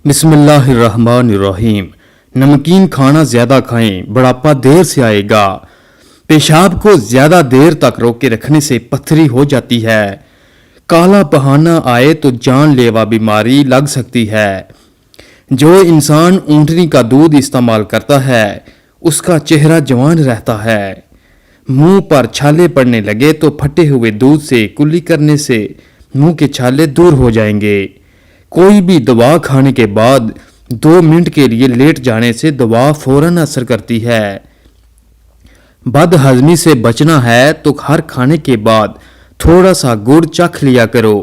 बिस्मिल्लाहिर्रहमानिर्रहीम। नमकीन खाना ज़्यादा खाएं, बुढ़ापा देर से आएगा। पेशाब को ज़्यादा देर तक रोके रखने से पथरी हो जाती है। काला बहाना आए तो जानलेवा बीमारी लग सकती है। जो इंसान ऊँटनी का दूध इस्तेमाल करता है उसका चेहरा जवान रहता है। मुंह पर छाले पड़ने लगे तो फटे हुए दूध से कुल्ली करने से मुंह के छाले दूर हो जाएंगे। कोई भी दवा खाने के बाद 2 मिनट के लिए लेट जाने से दवा फौरन असर करती है। बदहजमी से बचना है तो हर खाने के बाद थोड़ा सा गुड़ चख लिया करो।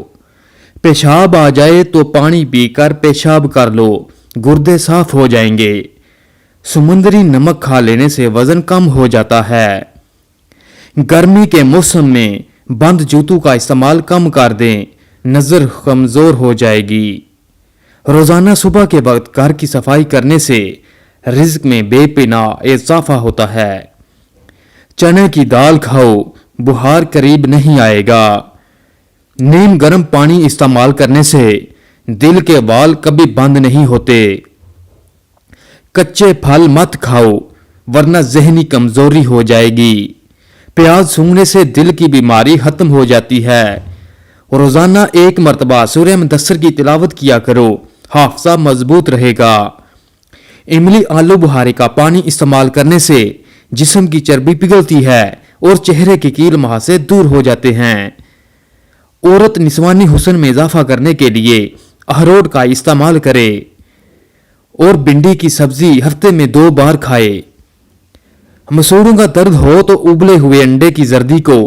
पेशाब आ जाए तो पानी पीकर पेशाब कर लो, गुर्दे साफ हो जाएंगे। समुद्री नमक खा लेने से वजन कम हो जाता है। गर्मी के मौसम में बंद जूतों का इस्तेमाल कम कर दें, नज़र कमज़ोर हो जाएगी। रोज़ाना सुबह के वक्त घर की सफाई करने से रिज्क में बेपना इजाफा होता है। चने की दाल खाओ, बुखार करीब नहीं आएगा। नीम गर्म पानी इस्तेमाल करने से दिल के वाल कभी बंद नहीं होते। कच्चे फल मत खाओ वरना जहनी कमजोरी हो जाएगी। प्याज सूंघने से दिल की बीमारी खत्म हो जाती है। रोजाना 1 मरतबा सूरह मुदस्सिर की तिलावत किया करो, हाफजा मजबूत रहेगा। इमली आलू बुहारे का पानी इस्तेमाल करने से जिस्म की चर्बी पिघलती है और चेहरे के कील मुहासे दूर हो जाते हैं। औरत निस्वानी हुस्न में इजाफा करने के लिए अखरोट का इस्तेमाल करे और भिंडी की सब्जी हफ्ते में 2 बार खाए। मसूड़ों का दर्द हो तो उबले हुए अंडे की जर्दी को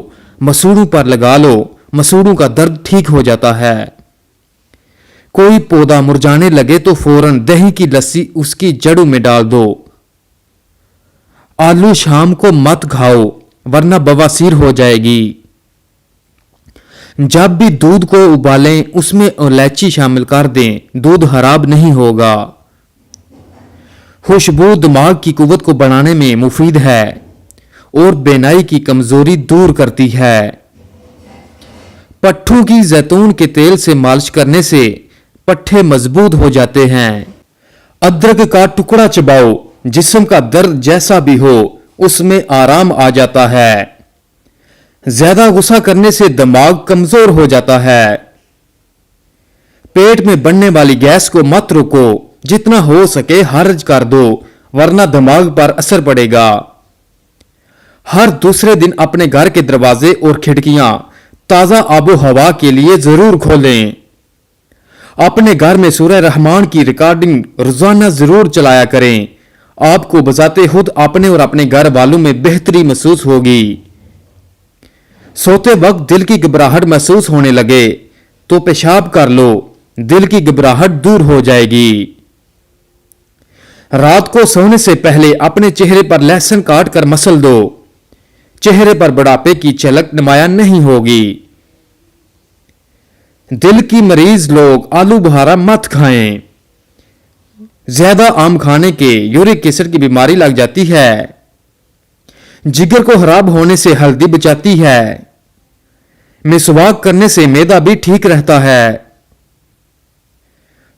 मसूड़ों पर लगा लो, मसूड़ों का दर्द ठीक हो जाता है। कोई पौधा मुरझाने लगे तो फौरन दही की लस्सी उसकी जड़ों में डाल दो। आलू शाम को मत खाओ वरना बवासीर हो जाएगी। जब भी दूध को उबालें उसमें इलायची शामिल कर दें, दूध खराब नहीं होगा। खुशबू दिमाग की कुव्वत को बढ़ाने में मुफीद है और बेनाई की कमजोरी दूर करती है। पट्ठों की जैतून के तेल से मालिश करने से पट्ठे मजबूत हो जाते हैं। अदरक का टुकड़ा चबाओ, जिस्म का दर्द जैसा भी हो उसमें आराम आ जाता है। ज्यादा गुस्सा करने से दिमाग कमजोर हो जाता है। पेट में बढ़ने वाली गैस को मत रोको, जितना हो सके हर्ज कर दो वरना दिमाग पर असर पड़ेगा। हर दूसरे दिन अपने घर के दरवाजे और खिड़कियां ताजा आबो हवा के लिए जरूर खोलें। अपने घर में सूरह रहमान की रिकॉर्डिंग रोजाना जरूर चलाया करें। आपको बजाते खुद अपने और अपने घर वालों में बेहतरी महसूस होगी। सोते वक्त दिल की घबराहट महसूस होने लगे तो पेशाब कर लो, दिल की घबराहट दूर हो जाएगी। रात को सोने से पहले अपने चेहरे पर लहसुन काट कर मसल दो, चेहरे पर बुढ़ापे की झलक नुमायां नहीं होगी। दिल की मरीज लोग आलू बुहारा मत खाएं। ज्यादा आम खाने के यूरिक एसिड की बीमारी लग जाती है। जिगर को खराब होने से हल्दी बचाती है। मिसवाक करने से मैदा भी ठीक रहता है।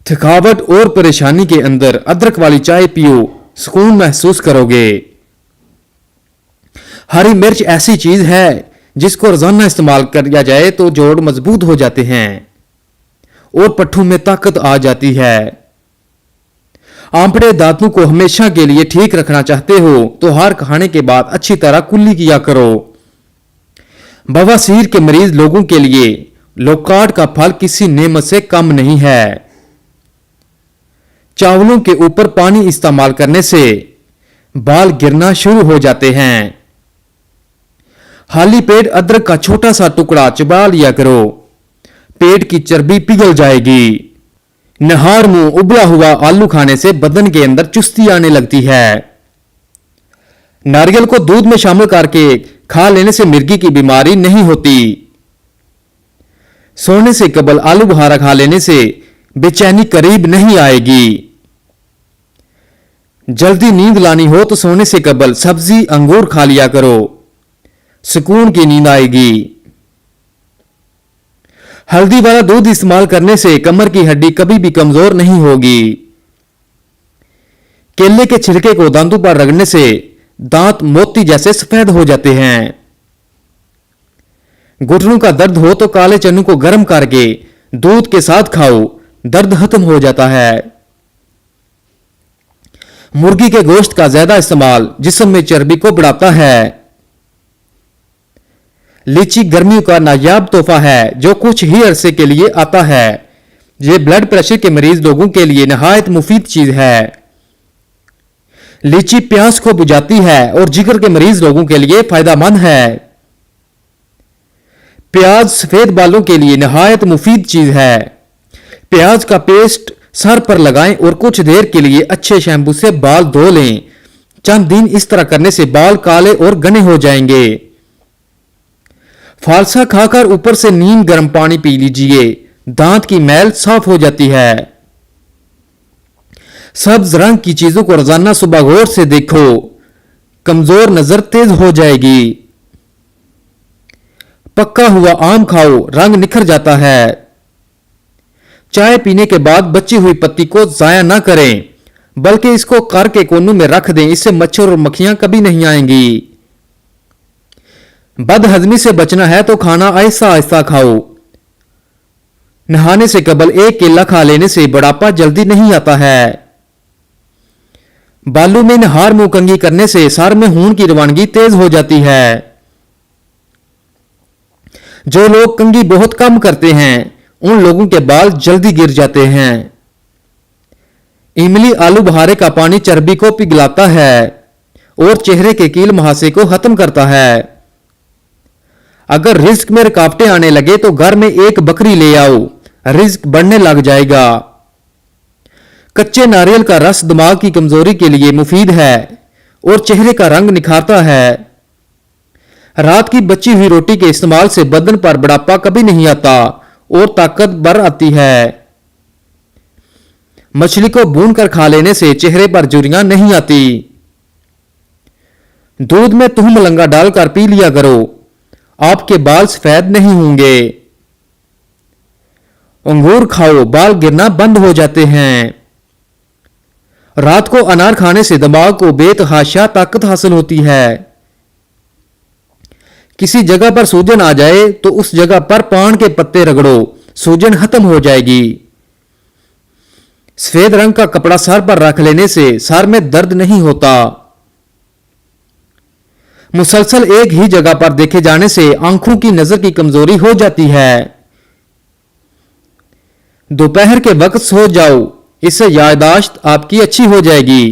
थकावट और परेशानी के अंदर अदरक वाली चाय पियो, सुकून महसूस करोगे। हरी मिर्च ऐसी चीज है जिसको रोजाना इस्तेमाल किया जाए तो जोड़ मजबूत हो जाते हैं और पट्ठों में ताकत आ जाती है। आंपड़े दांतों को हमेशा के लिए ठीक रखना चाहते हो तो हर खाने के बाद अच्छी तरह कुल्ली किया करो। बवासीर के मरीज लोगों के लिए लोकार्ड का फल किसी नेमत से कम नहीं है। चावलों के ऊपर पानी इस्तेमाल करने से बाल गिरना शुरू हो जाते हैं। खाली पेट अदरक का छोटा सा टुकड़ा चबा लिया करो, पेट की चर्बी पिघल जाएगी। नहार मुंह उबला हुआ आलू खाने से बदन के अंदर चुस्ती आने लगती है। नारियल को दूध में शामिल करके खा लेने से मिर्गी की बीमारी नहीं होती। सोने से कबल आलू बुहारा खा लेने से बेचैनी करीब नहीं आएगी। जल्दी नींद लानी हो तो सोने से कबल सब्जी अंगूर खा लिया करो, सुकून की नींद आएगी। हल्दी वाला दूध इस्तेमाल करने से कमर की हड्डी कभी भी कमजोर नहीं होगी। केले के छिलके को दांतों पर रगड़ने से दांत मोती जैसे सफेद हो जाते हैं। घुटनों का दर्द हो तो काले चने को गर्म करके दूध के साथ खाओ, दर्द खत्म हो जाता है। मुर्गी के गोश्त का ज्यादा इस्तेमाल जिस्म में चर्बी को बढ़ाता है। लीची गर्मियों का नायाब तोहफा है जो कुछ ही अरसे के लिए आता है। यह ब्लड प्रेशर के मरीज लोगों के लिए नहायत मुफीद चीज है। लीची प्यास को बुझाती है और जिगर के मरीज लोगों के लिए फायदेमंद है। प्याज सफेद बालों के लिए नहायत मुफीद चीज है। प्याज का पेस्ट सर पर लगाएं और कुछ देर के लिए अच्छे शैम्पू से बाल धो लें। चंद दिन इस तरह करने से बाल काले और घने हो जाएंगे। फालसा खाकर ऊपर से नीम गर्म पानी पी लीजिए, दांत की मैल साफ हो जाती है। सब्ज रंग की चीजों को रोजाना सुबह गौर से देखो, कमजोर नजर तेज हो जाएगी। पक्का हुआ आम खाओ, रंग निखर जाता है। चाय पीने के बाद बची हुई पत्ती को जाया ना करें, बल्कि इसको कार के कोनों में रख दें, इससे मच्छर और मक्खियां कभी नहीं आएंगी। बदहजमी से बचना है तो खाना आहिस्ता आहिस्ता खाओ। नहाने से कबल एक केला खा लेने से बुढ़ापा जल्दी नहीं आता है। बालों में नहार मुंह कंघी करने से सर में खून की रवानगी तेज हो जाती है। जो लोग कंघी बहुत कम करते हैं उन लोगों के बाल जल्दी गिर जाते हैं। इमली आलू बुखारे का पानी चर्बी को पिघलाता है और चेहरे के कील मुहासे को खत्म करता है। अगर रिज्क में रुकावटें आने लगे तो घर में एक बकरी ले आओ, रिज्क बढ़ने लग जाएगा। कच्चे नारियल का रस दिमाग की कमजोरी के लिए मुफीद है और चेहरे का रंग निखारता है। रात की बची हुई रोटी के इस्तेमाल से बदन पर बुढ़ापा कभी नहीं आता और ताकत बढ़ आती है। मछली को भून कर खा लेने से चेहरे पर झुर्रियां नहीं आती। दूध में तुम मलंगा डालकर पी लिया करो, आपके बाल सफेद नहीं होंगे। अंगूर खाओ, बाल गिरना बंद हो जाते हैं। रात को अनार खाने से दिमाग को बेतहाशा ताकत हासिल होती है। किसी जगह पर सूजन आ जाए तो उस जगह पर पान के पत्ते रगड़ो, सूजन खत्म हो जाएगी। सफेद रंग का कपड़ा सर पर रख लेने से सर में दर्द नहीं होता। मुसलसल एक ही जगह पर देखे जाने से आंखों की नजर की कमजोरी हो जाती है। दोपहर के वक्त सो जाओ, इससे याददाश्त आपकी अच्छी हो जाएगी।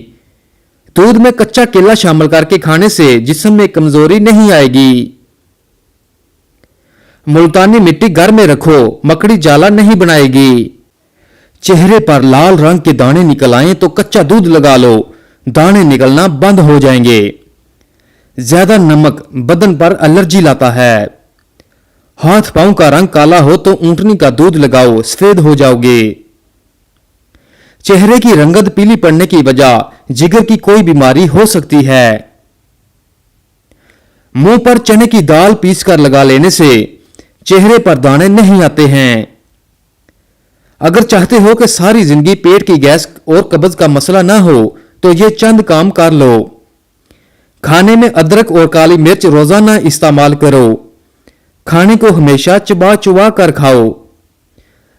दूध में कच्चा केला शामिल करके खाने से जिस्म में कमजोरी नहीं आएगी। मुल्तानी मिट्टी घर में रखो, मकड़ी जाला नहीं बनाएगी। चेहरे पर लाल रंग के दाने निकल आए तो कच्चा दूध लगा लो, दाने निकलना बंद हो जाएंगे। ज्यादा नमक बदन पर एलर्जी लाता है। हाथ पांव का रंग काला हो तो ऊंटनी का दूध लगाओ, सफेद हो जाओगे। चेहरे की रंगत पीली पड़ने की वजह जिगर की कोई बीमारी हो सकती है। मुंह पर चने की दाल पीसकर लगा लेने से चेहरे पर दाने नहीं आते हैं। अगर चाहते हो कि सारी जिंदगी पेट की गैस और कब्ज का मसला ना हो तो ये चंद काम कर लो। खाने में अदरक और काली मिर्च रोजाना इस्तेमाल करो। खाने को हमेशा चबा चबा कर खाओ।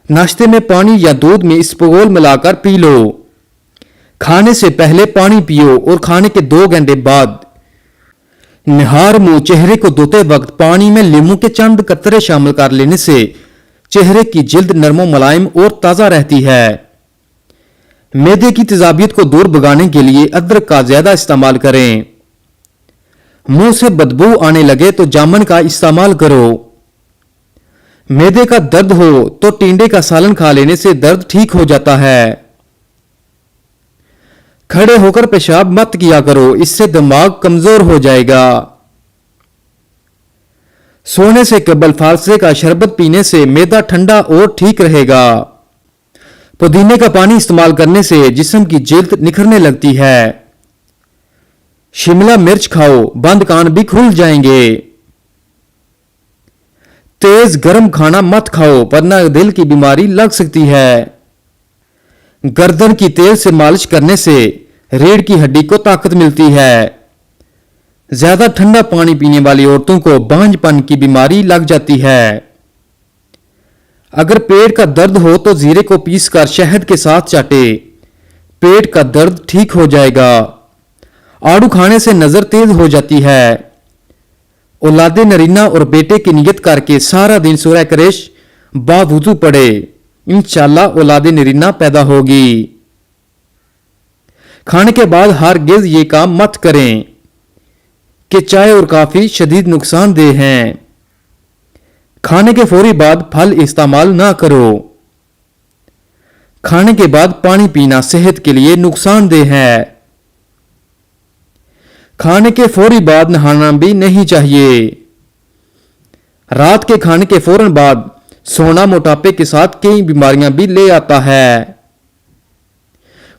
नाश्ते में पानी या दूध में इसबगोल मिलाकर पी लो। खाने से पहले पानी पियो और खाने के 2 घंटे बाद निहार मुंह चेहरे को धोते वक्त पानी में नींबू के चंद कतरे शामिल कर लेने से चेहरे की जिल्द नरम मुलायम और ताजा रहती है। मैदे की तेजाबियत को दूर भगाने के लिए अदरक का ज्यादा इस्तेमाल करें। मुंह से बदबू आने लगे तो जामुन का इस्तेमाल करो। मैदे का दर्द हो तो टिंडे का सालन खा लेने से दर्द ठीक हो जाता है। खड़े होकर पेशाब मत किया करो, इससे दिमाग कमजोर हो जाएगा। सोने से कबल फालसे का शरबत पीने से मैदा ठंडा और ठीक रहेगा। पुदीने का पानी इस्तेमाल करने से जिस्म की जिल्द निखरने लगती है। शिमला मिर्च खाओ, बंद कान भी खुल जाएंगे। तेज गर्म खाना मत खाओ वरना दिल की बीमारी लग सकती है। गर्दन की तेल से मालिश करने से रीढ़ की हड्डी को ताकत मिलती है। ज्यादा ठंडा पानी पीने वाली औरतों को बांझपन की बीमारी लग जाती है। अगर पेट का दर्द हो तो जीरे को पीसकर शहद के साथ चाटे, पेट का दर्द ठीक हो जाएगा। आड़ू खाने से नजर तेज हो जाती है। औलादे नरीना और बेटे की नियत करके सारा दिन सूरह करेश बावुजू पढ़े, इंशाल्लाह औलादे नरीना पैदा होगी। खाने के बाद हरगिज़ ये काम मत करें कि चाय और काफी शदीद नुकसानदेह हैं। खाने के फौरी बाद फल इस्तेमाल ना करो। खाने के बाद पानी पीना सेहत के लिए नुकसानदेह है। खाने के फौरी बाद नहाना भी नहीं चाहिए। रात के खाने के फौरन बाद सोना मोटापे के साथ कई बीमारियां भी ले आता है।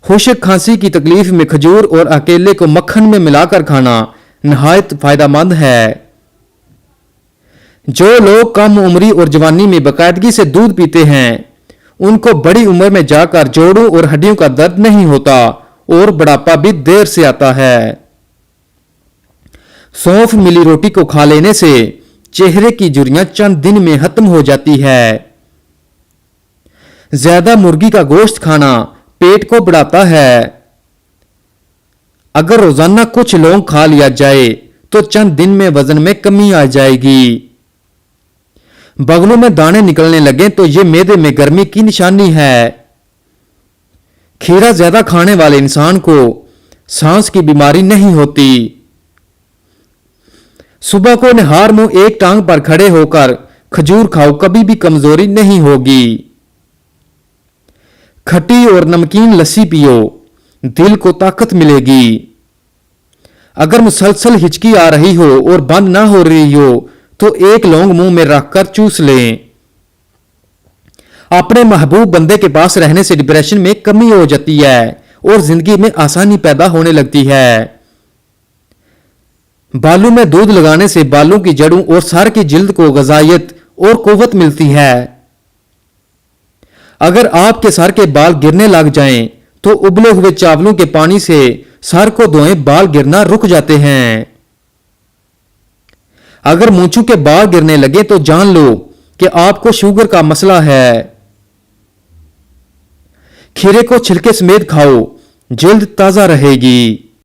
खुश्क खांसी की तकलीफ में खजूर और अकेले को मक्खन में मिलाकर खाना नहायत फायदेमंद है। जो लोग कम उम्री और जवानी में बाकायदगी से दूध पीते हैं उनको बड़ी उम्र में जाकर जोड़ों और हड्डियों का दर्द नहीं होता और बुढ़ापा भी देर से आता है। सौंफ मिली रोटी को खा लेने से चेहरे की झुर्रियां चंद दिन में खत्म हो जाती है। ज्यादा मुर्गी का गोश्त खाना पेट को बढ़ाता है। अगर रोजाना कुछ लौंग खा लिया जाए तो चंद दिन में वजन में कमी आ जाएगी। बगलों में दाने निकलने लगे तो यह मैदे में गर्मी की निशानी है। खीरा ज्यादा खाने वाले इंसान को सांस की बीमारी नहीं होती। सुबह को निहार मुंह एक टांग पर खड़े होकर खजूर खाओ, कभी भी कमजोरी नहीं होगी। खट्टी और नमकीन लस्सी पियो, दिल को ताकत मिलेगी। अगर मुसलसल हिचकी आ रही हो और बंद ना हो रही हो तो एक लौंग मुंह में रखकर चूस लें। अपने महबूब बंदे के पास रहने से डिप्रेशन में कमी हो जाती है और जिंदगी में आसानी पैदा होने लगती है। बालों में दूध लगाने से बालों की जड़ों और सर की जिल्द को ग़िज़ायत और कुव्वत मिलती है। अगर आपके सर के बाल गिरने लग जाएं तो उबले हुए चावलों के पानी से सर को धोएं, बाल गिरना रुक जाते हैं। अगर मूंछों के बाल गिरने लगे तो जान लो कि आपको शुगर का मसला है। खीरे को छिलके समेत खाओ, जिल्द ताजा रहेगी।